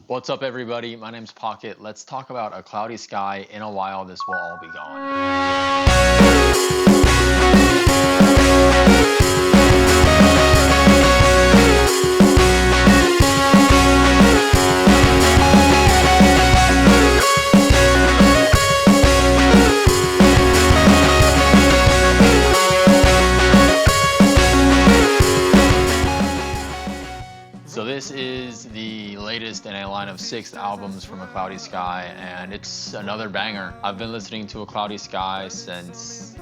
What's up, everybody? My name's Pocket. Let's talk about A Cloudy Sky. In a while, this will all be gone. So this is the latest in a line of 6 albums from A Cloudy Sky, and it's another banger. I've been listening to A Cloudy Sky since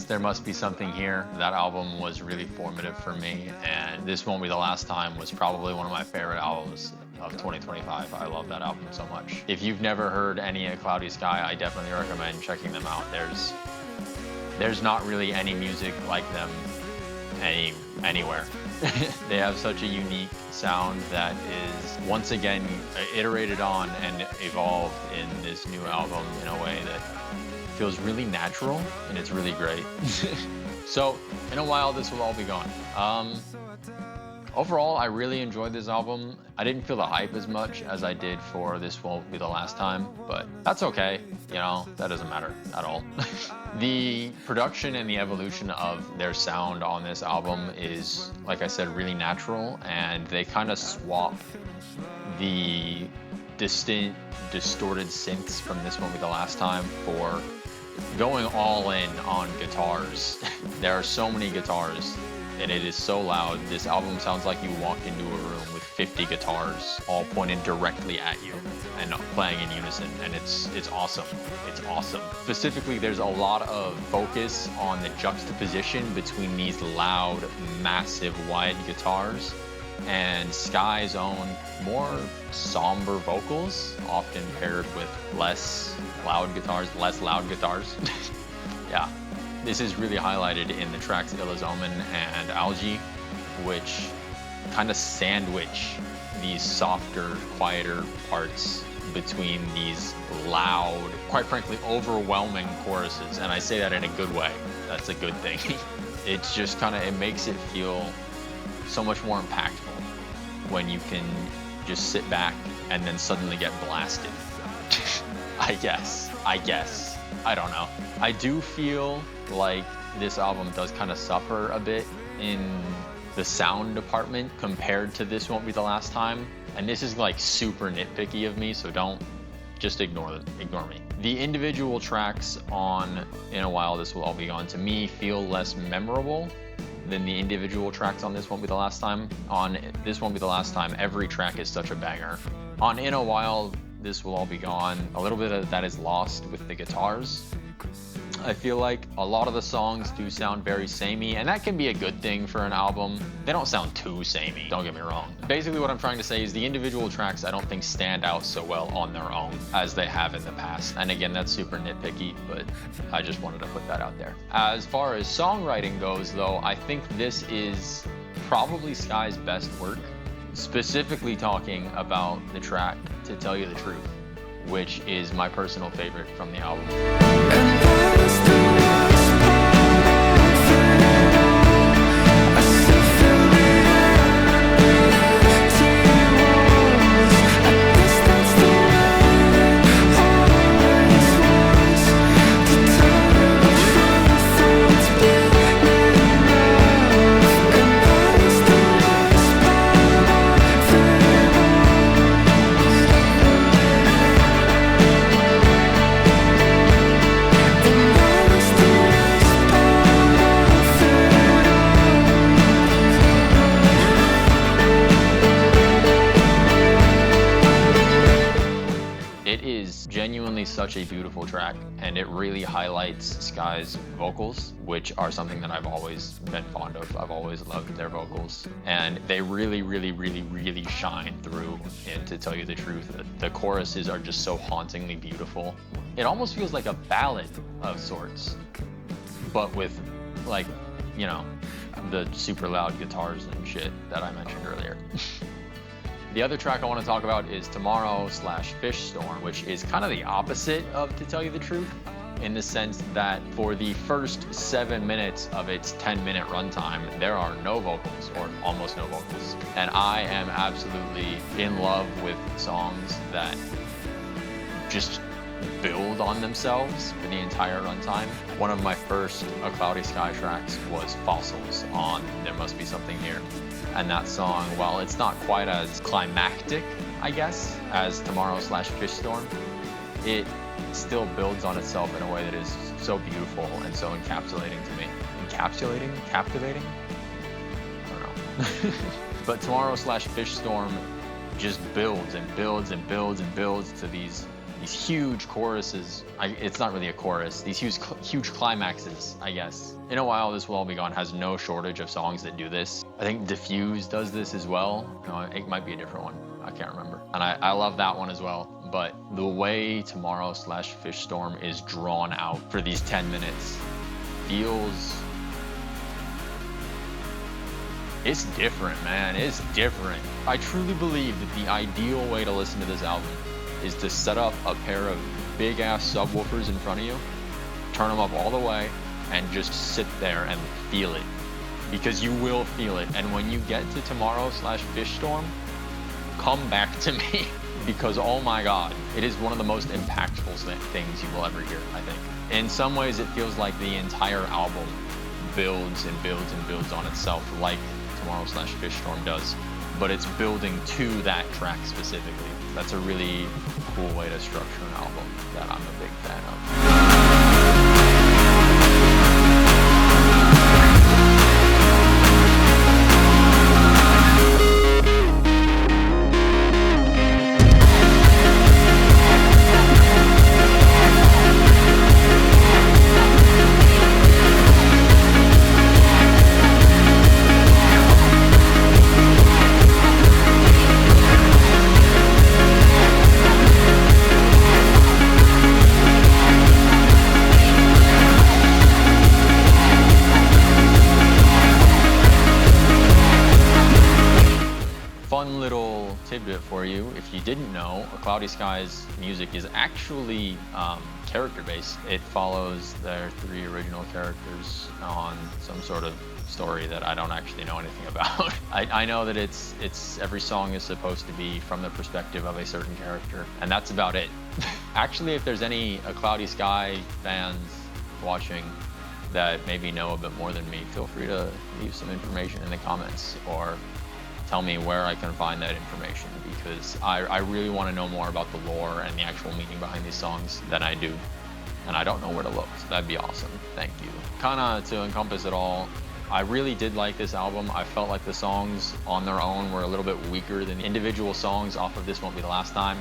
There Must Be Something Here. That album was really formative for me, and This Won't Be the Last Time was probably one of my favorite albums of 2025. I love that album so much. If you've never heard any A Cloudy Sky, I definitely recommend checking them out. There's not really any music like them anywhere. They have such a unique sound that is once again iterated on and evolved in this new album in a way that feels really natural, and it's really great. So in a while, this will all be gone. Overall, I really enjoyed this album. I didn't feel the hype as much as I did for This Won't Be the Last Time, but that's okay. You know, that doesn't matter at all. The production and the evolution of their sound on this album is, like I said, really natural, and they kind of swap the distant, distorted synths from This Won't Be the Last Time for going all in on guitars. There are so many guitars, and it is so loud. This album sounds like you walked into a room with 50 guitars all pointed directly at you and playing in unison, and it's awesome. It's awesome. Specifically, there's a lot of focus on the juxtaposition between these loud, massive, wide guitars and Sky's own more somber vocals, often paired with less loud guitars. Yeah. This is really highlighted in the tracks Illizomen and Algae, which kind of sandwich these softer, quieter parts between these loud, quite frankly, overwhelming choruses. And I say that in a good way. That's a good thing. It's just it makes it feel so much more impactful when you can just sit back and then suddenly get blasted. I guess. I don't know. I do feel like this album does kind of suffer a bit in the sound department compared to This Won't Be the Last Time. And this is like super nitpicky of me, so just ignore me. The individual tracks on In a While, This Will All Be Gone, to me feel less memorable than the individual tracks on This Won't Be the Last Time. On This Won't Be the Last Time, every track is such a banger. On In a While, This Will All Be Gone, a little bit of that is lost with the guitars. I feel like a lot of the songs do sound very samey, and that can be a good thing for an album. They don't sound too samey, don't get me wrong. Basically what I'm trying to say is the individual tracks I don't think stand out so well on their own as they have in the past. And again, that's super nitpicky, but I just wanted to put that out there. As far as songwriting goes, though, I think this is probably Sky's best work, specifically talking about the track To Tell You the Truth, which is my personal favorite from the album. Genuinely such a beautiful track, and it really highlights Sky's vocals, which are something that I've always been fond of. I've always loved their vocals, and they really shine through in To Tell You the Truth. The choruses are just so hauntingly beautiful. It almost feels like a ballad of sorts, but with, like, you know, the super loud guitars and shit that I mentioned earlier. The other track I want to talk about is Tomorrow / Fish Storm, which is kind of the opposite of To Tell You the Truth. in the sense that for the first 7 minutes of its 10-minute runtime, there are no vocals, or almost no vocals. And I am absolutely in love with songs that just build on themselves for the entire runtime. One of my first A Cloudy Sky tracks was Fossils on There Must Be Something Here. And that song, while it's not quite as climactic, I guess, as Tomorrow/Fishstorm, it still builds on itself in a way that is so beautiful and so encapsulating to me. Encapsulating? Captivating? I don't know. But Tomorrow/Fishstorm just builds and builds and builds and builds to these huge choruses. It's not really a chorus. These huge climaxes, I guess. In a While This Will All Be Gone has no shortage of songs that do this. I think Diffuse does this as well. No, it might be a different one. I can't remember. And I love that one as well. But the way Tomorrow/Fishstorm is drawn out for these 10 minutes feels... It's different, man. It's different. I truly believe that the ideal way to listen to this album is to set up a pair of big-ass subwoofers in front of you, turn them up all the way, and just sit there and feel it. Because you will feel it. And when you get to Tomorrow/Fishstorm, come back to me. Because, oh my God, it is one of the most impactful things you will ever hear, I think. In some ways, it feels like the entire album builds and builds and builds on itself like Tomorrow/Fishstorm does. But it's building to that track specifically. That's a really cool way to structure an album that I'm a big fan of. Fun little tidbit for you, if you didn't know, acloudyskye's music is actually character-based. It follows their 3 original characters on some sort of story that I don't actually know anything about. I know that it's every song is supposed to be from the perspective of a certain character, and that's about it. Actually, if there's any A Cloudy Sky fans watching that maybe know a bit more than me, feel free to leave some information in the comments or tell me where I can find that information, because I really want to know more about the lore and the actual meaning behind these songs than I do. And I don't know where to look, so that'd be awesome. Thank you. Kinda to encompass it all, I really did like this album. I felt like the songs on their own were a little bit weaker than the individual songs off of This Won't Be the Last Time.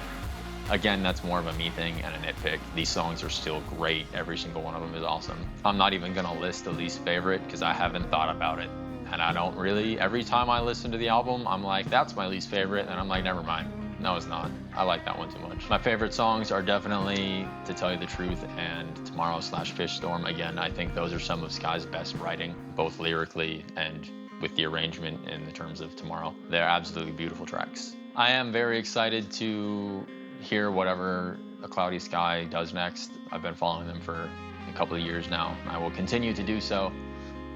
Again, that's more of a me thing and a nitpick. These songs are still great. Every single one of them is awesome. I'm not even gonna list the least favorite because I haven't thought about it. And I don't really, every time I listen to the album, I'm like, that's my least favorite. And I'm like, never mind. No, it's not. I like that one too much. My favorite songs are definitely To Tell You the Truth and Tomorrow/Fishstorm. Again, I think those are some of Skye's best writing, both lyrically and with the arrangement in the terms of Tomorrow. They're absolutely beautiful tracks. I am very excited to hear whatever A Cloudy Sky does next. I've been following them for a couple of years now. I will continue to do so,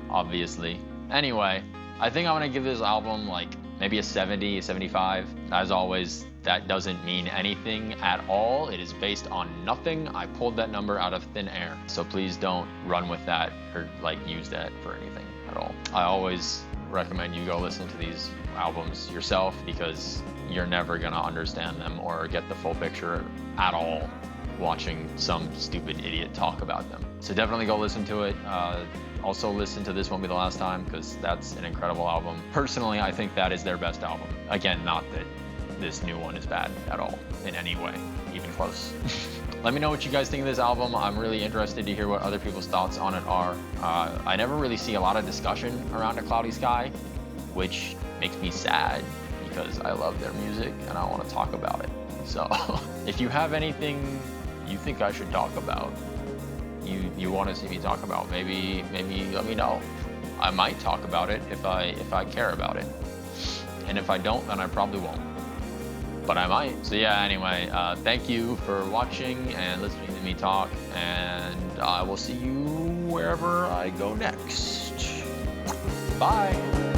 obviously. Anyway, I think I'm gonna give this album like maybe a 70, a 75. As always, that doesn't mean anything at all. It is based on nothing. I pulled that number out of thin air. So please don't run with that or like use that for anything at all. I always recommend you go listen to these albums yourself, because you're never gonna understand them or get the full picture at all watching some stupid idiot talk about them. So definitely go listen to it. Also listen to This Won't Be the Last Time, because that's an incredible album. Personally, I think that is their best album. Again, not that this new one is bad at all in any way, even close. Let me know what you guys think of this album. I'm really interested to hear what other people's thoughts on it are. I never really see a lot of discussion around A Cloudy Sky, which makes me sad because I love their music and I want to talk about it. So if you have anything you think I should talk about, you want to see me talk about, maybe let me know. I might talk about it if I care about it. And if I don't, then I probably won't. but I might. So yeah, anyway, thank you for watching and listening to me talk, and I will see you wherever I go next. Bye.